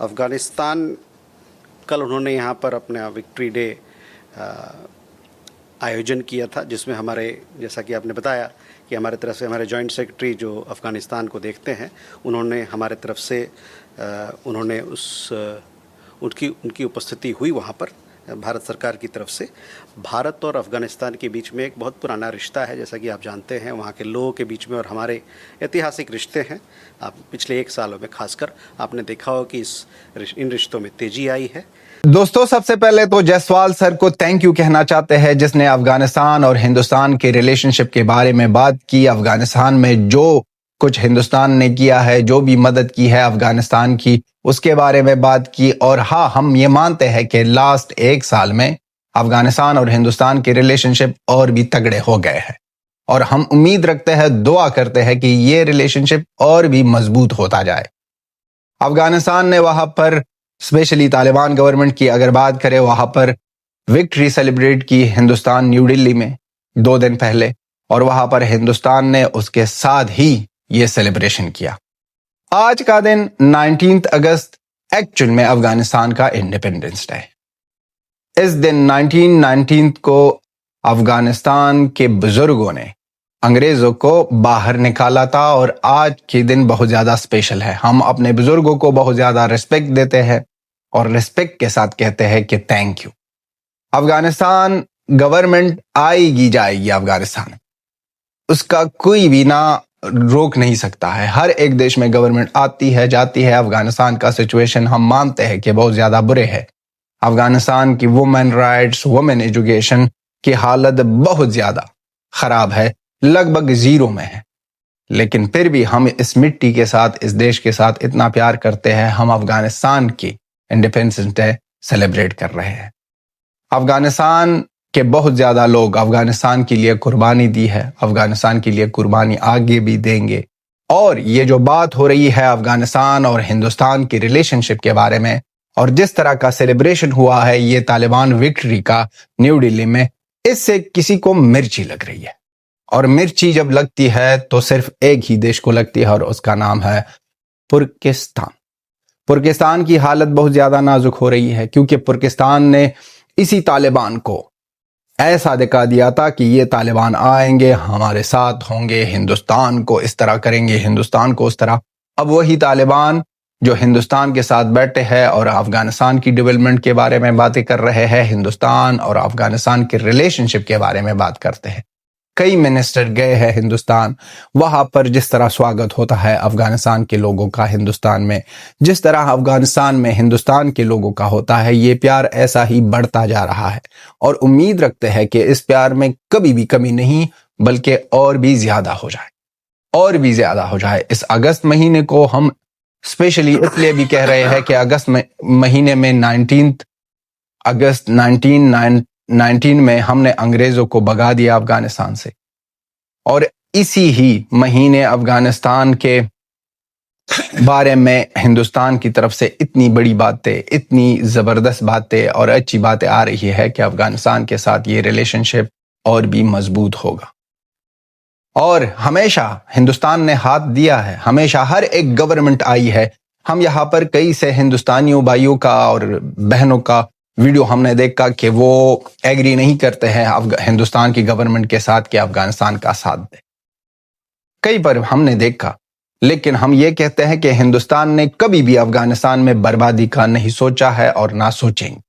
अफ़गानिस्तान कल उन्होंने यहाँ पर अपना विक्ट्री डे आयोजन किया था, जिसमें हमारे, जैसा कि आपने बताया कि हमारे तरफ से हमारे जॉइंट सेक्रेटरी जो अफ़गानिस्तान को देखते हैं, उन्होंने हमारे तरफ से उन्होंने उनकी उपस्थिति हुई वहाँ पर भारत सरकार की तरफ से। भारत और अफ़गानिस्तान के बीच में एक बहुत पुराना रिश्ता है, जैसा कि आप जानते हैं। वहाँ के लोगों के बीच में और हमारे ऐतिहासिक रिश्ते हैं। आप पिछले 1 सालों में खासकर आपने देखा हो कि इन रिश्तों में तेज़ी आई है। दोस्तों, सबसे पहले तो जयसवाल सर को थैंक यू कहना चाहते हैं, जिसने अफगानिस्तान और हिंदुस्तान के रिलेशनशिप के बारे में बात की। अफगानिस्तान में जो कुछ हिंदुस्तान ने किया है, जो भी मदद की है अफगानिस्तान की, उसके बारे में बात की। और हाँ, हम ये मानते हैं कि लास्ट 1 साल में अफगानिस्तान और हिंदुस्तान के रिलेशनशिप और भी तगड़े हो गए हैं, और हम उम्मीद रखते हैं, दुआ करते हैं कि ये रिलेशनशिप और भी मजबूत होता जाए। अफगानिस्तान ने वहां पर स्पेशली तालिबान गवर्नमेंट की अगर बात करें, वहां पर विक्ट्री सेलिब्रेट की हिंदुस्तान न्यू दिल्ली में 2 दिन पहले, और वहां पर हिंदुस्तान ने उसके साथ ही ये सेलिब्रेशन किया। आज का दिन 19 अगस्त एक्चुअल में अफगानिस्तान का इंडिपेंडेंस डे है। इस दिन 1919 को अफगानिस्तान के बुजुर्गों ने अंग्रेजों को बाहर निकाला था, और आज के दिन बहुत ज्यादा स्पेशल है। हम अपने बुजुर्गों को बहुत ज्यादा रिस्पेक्ट देते हैं और रिस्पेक्ट के साथ कहते हैं कि थैंक यू। अफगानिस्तान गवर्नमेंट आएगी जाएगी, अफगानिस्तान उसका कोई भी ना रोक नहीं सकता है। हर एक देश में गवर्नमेंट आती है जाती है। अफगानिस्तान का सिचुएशन हम मानते हैं कि बहुत ज्यादा बुरे है। अफगानिस्तान की वुमेन राइट्स, वुमेन एजुकेशन की हालत बहुत ज्यादा खराब है, लगभग 0 में है। लेकिन फिर भी हम इस मिट्टी के साथ, इस देश के साथ इतना प्यार करते हैं, हम अफगानिस्तान की इंडिपेंडेंस डे सेलिब्रेट कर रहे हैं। अफगानिस्तान के बहुत ज्यादा लोग अफगानिस्तान के लिए कुर्बानी दी है, अफगानिस्तान के लिए कुर्बानी आगे भी देंगे। और ये जो बात हो रही है अफगानिस्तान और हिंदुस्तान की रिलेशनशिप के बारे में, और जिस तरह का सेलिब्रेशन हुआ है ये तालिबान विक्ट्री का न्यू दिल्ली में, इससे किसी को मिर्ची लग रही है। और मिर्ची जब लगती है तो सिर्फ एक ही देश को लगती है, और उसका नाम है तुर्किस्तान। तुर्किस्तान की हालत बहुत ज्यादा नाजुक हो रही है, क्योंकि तुर्किस्तान ने इसी तालिबान को ऐसा दिखा दिया था कि ये तालिबान आएंगे, हमारे साथ होंगे, हिंदुस्तान को इस तरह करेंगे, हिंदुस्तान को उस तरह। अब वही तालिबान जो हिंदुस्तान के साथ बैठे हैं और अफगानिस्तान की डेवलपमेंट के बारे में बातें कर रहे हैं, हिंदुस्तान और अफगानिस्तान के रिलेशनशिप के बारे में बात करते हैं। कई मिनिस्टर गए हैं हिंदुस्तान, वहां पर जिस तरह स्वागत होता है अफगानिस्तान के लोगों का हिंदुस्तान में, जिस तरह अफगानिस्तान में हिंदुस्तान के लोगों का होता है, ये प्यार ऐसा ही बढ़ता जा रहा है। और उम्मीद रखते हैं कि इस प्यार में कभी भी कमी नहीं, बल्कि और भी ज्यादा हो जाए, और भी ज्यादा हो जाए। इस अगस्त महीने को हम स्पेशली इसलिए भी कह रहे हैं कि अगस्त महीने में 19 अगस्त 1919 में हमने अंग्रेजों को भगा दिया अफगानिस्तान से, और इसी ही महीने अफगानिस्तान के बारे में हिंदुस्तान की तरफ से इतनी बड़ी बातें, इतनी जबरदस्त बातें और अच्छी बातें आ रही है कि अफगानिस्तान के साथ ये रिलेशनशिप और भी मजबूत होगा। और हमेशा हिंदुस्तान ने हाथ दिया है, हमेशा हर एक गवर्नमेंट आई है। हम यहाँ पर कई से हिंदुस्तानियों भाइयों का और बहनों का वीडियो हमने देखा कि वो एग्री नहीं करते हैं हिंदुस्तान की गवर्नमेंट के साथ कि अफगानिस्तान का साथ दे, कई पर हमने देखा। लेकिन हम ये कहते हैं कि हिंदुस्तान ने कभी भी अफगानिस्तान में बर्बादी का नहीं सोचा है और ना सोचेंगे।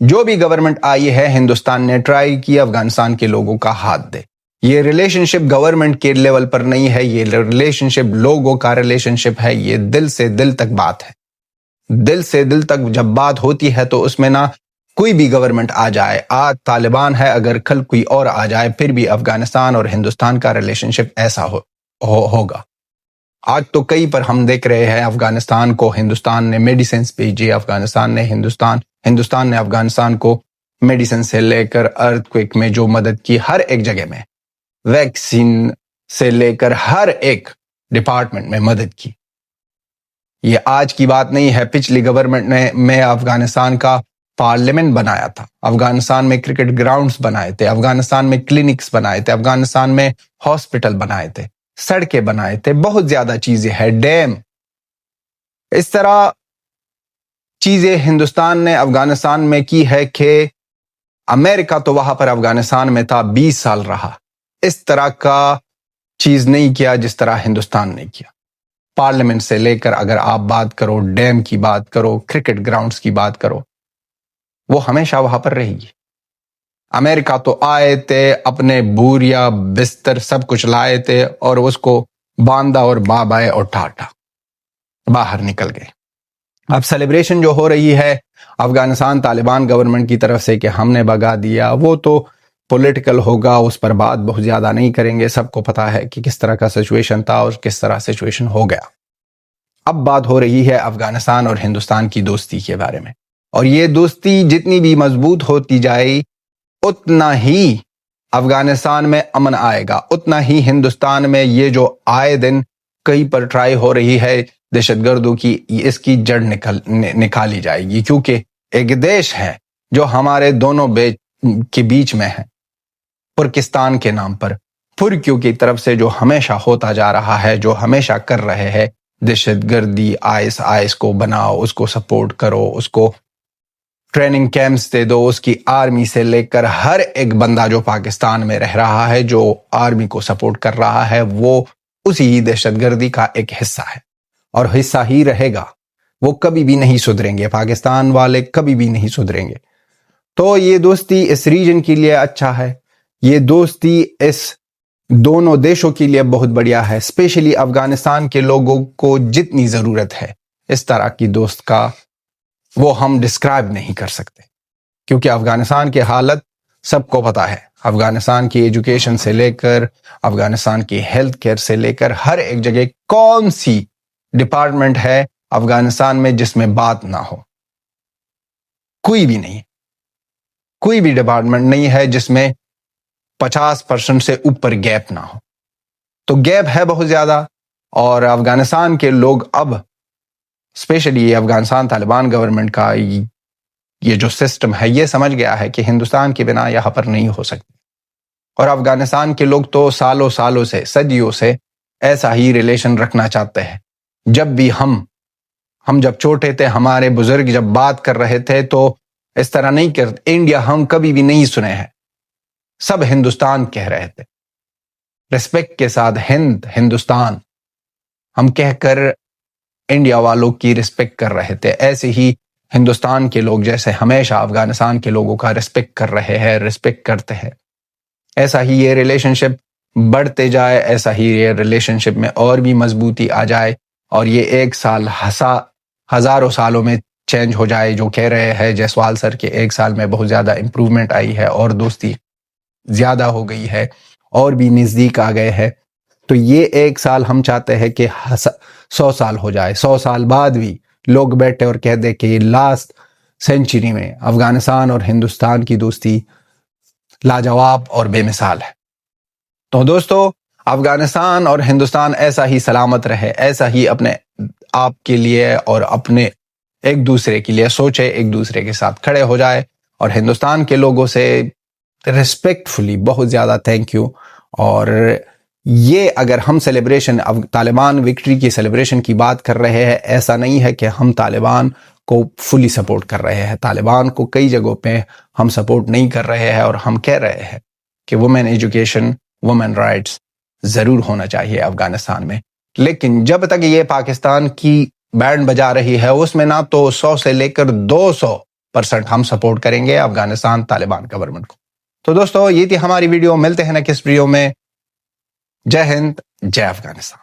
जो भी गवर्नमेंट आई है, हिंदुस्तान ने ट्राई किया अफगानिस्तान के लोगों का हाथ दे। ये रिलेशनशिप गवर्नमेंट के लेवल पर नहीं है, ये रिलेशनशिप लोगों का रिलेशनशिप है। ये दिल से दिल तक बात है। दिल से दिल तक जब बात होती है तो उसमें ना कोई भी गवर्नमेंट आ जाए, आज तालिबान है, अगर कल कोई और आ जाए, फिर भी अफगानिस्तान और हिंदुस्तान का रिलेशनशिप ऐसा होगा। आज तो कई पर हम देख रहे हैं अफगानिस्तान को हिंदुस्तान ने मेडिसिन भेजी, हिंदुस्तान ने अफगानिस्तान को मेडिसिन से लेकर अर्थक्वेक में जो मदद की, हर एक जगह में वैक्सीन से लेकर हर एक डिपार्टमेंट में मदद की। ये आज की बात नहीं है। पिछली गवर्नमेंट ने में अफगानिस्तान का पार्लियामेंट बनाया था, अफगानिस्तान में क्रिकेट ग्राउंड्स बनाए थे, अफगानिस्तान में क्लिनिक्स बनाए थे, अफगानिस्तान में हॉस्पिटल बनाए थे, सड़कें बनाए थे, बहुत ज्यादा चीजें हैं, डैम। इस तरह چیزیں ہندوستان نے افغانستان میں کی ہے کہ امریکہ تو وہاں پر افغانستان میں تھا، 20 سال رہا، اس طرح کا چیز نہیں کیا جس طرح ہندوستان نے کیا. پارلیمنٹ سے لے کر اگر آپ بات کرو، ڈیم کی بات کرو، کرکٹ گراؤنڈز کی بات کرو، وہ ہمیشہ وہاں پر رہی گی. امریکہ تو آئے تھے، اپنے بوریا بستر سب کچھ لائے تھے اور اس کو باندھا اور بابائے اور ٹاٹا باہر نکل گئے. اب سیلیبریشن جو ہو رہی ہے افغانستان طالبان گورنمنٹ کی طرف سے کہ ہم نے بھگا دیا، وہ تو پولیٹیکل ہوگا، اس پر بات بہت زیادہ نہیں کریں گے. سب کو پتا ہے کہ کس طرح کا سچویشن تھا اور کس طرح سچویشن ہو گیا. اب بات ہو رہی ہے افغانستان اور ہندوستان کی دوستی کے بارے میں، اور یہ دوستی جتنی بھی مضبوط ہوتی جائے اتنا ہی افغانستان میں امن آئے گا، اتنا ہی ہندوستان میں یہ جو آئے دن کہیں پر ٹرائی ہو رہی ہے دہشت گردوں کی، اس کی جڑ نکالی جائے گی. کیونکہ ایک دیش ہے جو ہمارے دونوں کے بیچ میں ہے، پاکستان کے نام پر پھرکیوں کی طرف سے جو ہمیشہ ہوتا جا رہا ہے، جو ہمیشہ کر رہے ہیں دہشت گردی، آئس کو بناؤ، اس کو سپورٹ کرو، اس کو ٹریننگ کیمپس دے دو، اس کی آرمی سے لے کر ہر ایک بندہ جو پاکستان میں رہ رہا ہے، جو آرمی کو سپورٹ کر رہا ہے، وہ اسی دہشت گردی کا ایک حصہ ہے اور حصہ ہی رہے گا. وہ کبھی بھی نہیں سدھریں گے، پاکستان والے کبھی بھی نہیں سدھریں گے. تو یہ دوستی اس ریجن کے لیے اچھا ہے، یہ دوستی اس دونوں دیشوں کے لیے بہت بڑھیا ہے. اسپیشلی افغانستان کے لوگوں کو جتنی ضرورت ہے اس طرح کی دوست کا، وہ ہم ڈسکرائب نہیں کر سکتے. کیونکہ افغانستان کی حالت سب کو پتا ہے، افغانستان کی ایجوکیشن سے لے کر، افغانستان کی ہیلتھ کیئر سے لے کر، ہر ایک جگہ کون سی ڈپارٹمنٹ ہے افغانستان میں جس میں بات نہ ہو؟ کوئی بھی نہیں، کوئی بھی ڈپارٹمنٹ نہیں ہے جس میں 50% سے اوپر گیپ نہ ہو. تو گیپ ہے بہت زیادہ، اور افغانستان کے لوگ اب اسپیشلی افغانستان طالبان گورنمنٹ کا یہ جو سسٹم ہے یہ سمجھ گیا ہے کہ ہندوستان کے بنا یہاں پر نہیں ہو سکتی. اور افغانستان کے لوگ تو سالوں سے، صدیوں سے ایسا ہی ریلیشن رکھنا چاہتے ہیں. جب بھی ہم جب چھوٹے تھے، ہمارے بزرگ جب بات کر رہے تھے تو اس طرح نہیں کرتے. انڈیا ہم کبھی بھی نہیں سنے ہیں، سب ہندوستان کہہ رہے تھے، ریسپیکٹ کے ساتھ ہندوستان ہم کہہ کر انڈیا والوں کی ریسپیکٹ کر رہے تھے. ایسے ہی ہندوستان کے لوگ جیسے ہمیشہ افغانستان کے لوگوں کا ریسپیکٹ کر رہے ہیں، ریسپیکٹ کرتے ہیں، ایسا ہی یہ ریلیشن شپ بڑھتے جائے، ایسا ہی یہ ریلیشن شپ میں اور بھی مضبوطی آ جائے، اور یہ ایک سال ہزاروں سالوں میں چینج ہو جائے. جو کہہ رہے ہیں جیسوال سر کے ایک سال میں بہت زیادہ امپروومنٹ آئی ہے اور دوستی زیادہ ہو گئی ہے اور بھی نزدیک آ گئے ہیں. تو یہ ایک سال ہم چاہتے ہیں کہ 100 سال ہو جائے، 100 سال بعد بھی لوگ بیٹھے اور کہہ دے کہ لاسٹ سینچری میں افغانستان اور ہندوستان کی دوستی لاجواب اور بے مثال ہے. تو دوستو، افغانستان اور ہندوستان ایسا ہی سلامت رہے، ایسا ہی اپنے آپ کے لیے اور اپنے ایک دوسرے کے لیے سوچے، ایک دوسرے کے ساتھ کھڑے ہو جائے. اور ہندوستان کے لوگوں سے ریسپیکٹفلی بہت زیادہ تھینک یو. اور یہ اگر ہم سیلیبریشن طالبان وکٹری کی سیلیبریشن کی بات کر رہے ہیں، ایسا نہیں ہے کہ ہم طالبان کو فلی سپورٹ کر رہے ہیں. طالبان کو کئی جگہوں پہ ہم سپورٹ نہیں کر رہے ہیں، اور ہم کہہ رہے ہیں کہ وومن ایجوکیشن، وومن رائٹس ضرور ہونا چاہیے افغانستان میں. لیکن جب تک یہ پاکستان کی بینڈ بجا رہی ہے، اس میں نہ تو 100 سے لے کر 200% ہم سپورٹ کریں گے افغانستان طالبان گورنمنٹ کو. تو دوستو، یہ تھی ہماری ویڈیو. ملتے ہیں نیکسٹ ویڈیو میں. جے ہند، جے افغانستان.